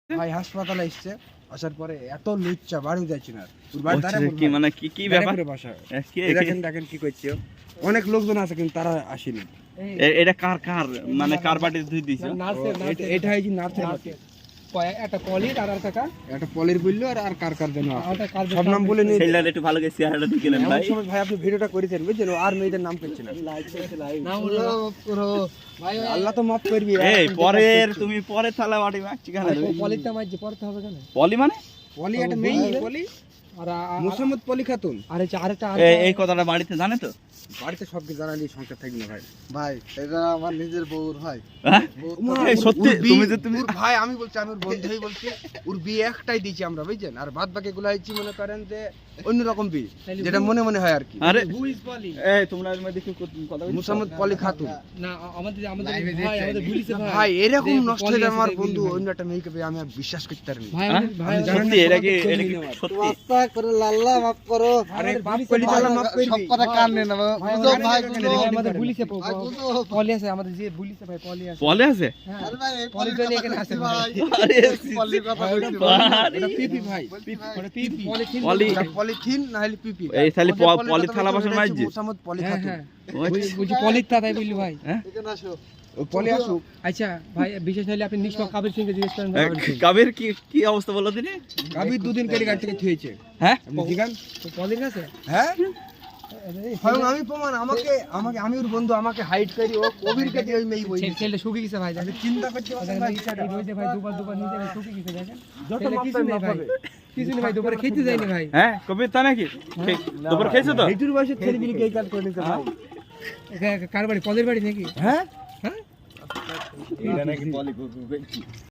ভাই হাসপাতালে এসছে, আসার পরে এত লুচ্চা বাড়ি যাচ্ছি না। ওর বাড়ি দাঁড়ায় কি মানে কি ব্যাপার? বাসা কে দেখেন কি করছে। অনেক লোকজন আছে কিন্তু তারা আসেনি। এটা কার মানে কার বাড়ি ধুই দিছো? এটা এই যে নার্সের বাড়ি। একটা পলির আর একটা একটা পলির বললো আর কার যেন সব নাম বলে নিয়ে ছেলেটা একটু ভালো করে চেহারাটা দিলেন ভাই। সময় ভাই আপনি ভিডিওটা করেছেন বুঝছেন, আর মেয়েদের নাম পেয়েছেন না। আল্লাহ তো মাফ করবি। এই পরের তুমি পরে থালা বাড়ি মারছি কেন? পলিটা মাঝে পড়তে হবে কেন? পলি মানে পলি একটা মেয়ে পলি, আর মোসাম্মদ পলি খাতুন। আরেকটা এই কথাটা বাড়িতে জানে তো? বাড়িতে সবকে জানালি সংসার থাকবে না ভাই। ভাই এটা আমার নিজের বউর ভাই। হ্যাঁ? এই সত্যি তুমি ওর ভাই, আমি বলছি আমি ওর বন্ধুই বলছি, ওর বিয়ে একটাই দিয়েছি আমরা বুঝছেন, আর বাদ বাকি গুলো হচ্ছে মনে করেন যে অন্যরকম বিয়ে, যেটা মনে মনে হয় আর কি। আরে হু ইজ পলি? এই তোমরা এর মধ্যে কি কথা বলছো? মোসাম্মদ পলি খাতুন। না আমাদের ভাই আমাদের পুলিশে ভাই এরকম নষ্ট হয়ে যায় আমার বন্ধু অন্য একটা মেয়েকে পেয়ে, আমি আর বিশ্বাস করতে পারিনি। ভাই আমাদের ভাই সত্যি এটা কি সত্যি? আস্তা করে লাল্লা মাফ করো। আরে বাপ কলি চালা মাফ করবি। সব কথা কান নে না বুঝো ভাই বুঝো। আমাদের পুলিশে ভাই বুঝো। পলি আছে, আমাদের যে পুলিশে ভাই পলি আছে। পলি আছে? হ্যাঁ আরে ভাই এই পলি পলির তো কথা এখানে আছে বলছি ভাই। ভাই। আরে পলির কথা বলছি ভাই। বাড়ি। এটা পিপি ভাই, ওটা পিপি পলিথিন পলি এটা পলিথিন না হলে পিপি। এই তাহলে ওদের পলি কথা থালা বলতে বাসন হবে, মাইজে? মোসাম্মদ পলি হ্যাঁ খাতুন। হ্যাঁ বুঝি পলির তাই বললি ভাই। এখানে আসো। ও পলি আসুক। আচ্ছা ভাই বিশেষ হলে আপনি নিষ্পক্ষ কাবির সিংকে জিজ্ঞেস করেন। কাবের কি অবস্থা বলো দিনে? গাবি দুদিন করে গাড়ি থেকে থুয়েছে। হ্যাঁ আপনি জিগান। তো পলির কাছে হ্যাঁ আমি প্রমাণ, আমাকে আমি ওর বন্ধু, আমাকে হাইড করি, ও কবির কাছে ওই মেয়ে বই। ছেলেটা শুকিয়ে গেছে ভাই দেখেন। চিন্তা করতে পারছেন ভাই? এই রোদে ভাই দুবার নিজে ভাই শুকিয়ে গেছে দেখেন। যত ছেলে মাপ কিছু পাই নেই মাপ ভাই, হবে। কিছু নেই ভাই, দুপুরে খেতে যায়নি ভাই। হ্যাঁ কবিতা নাকি? দুপুর খেয়েছো তো? এইটুর বয়সে ছেলেপিলে কে কাজ করে নিতে ভাই? কার বাড়ি? পদের বাড়ি নাকি? হ্যাঁ হ্যাঁ এটা নাকি পলি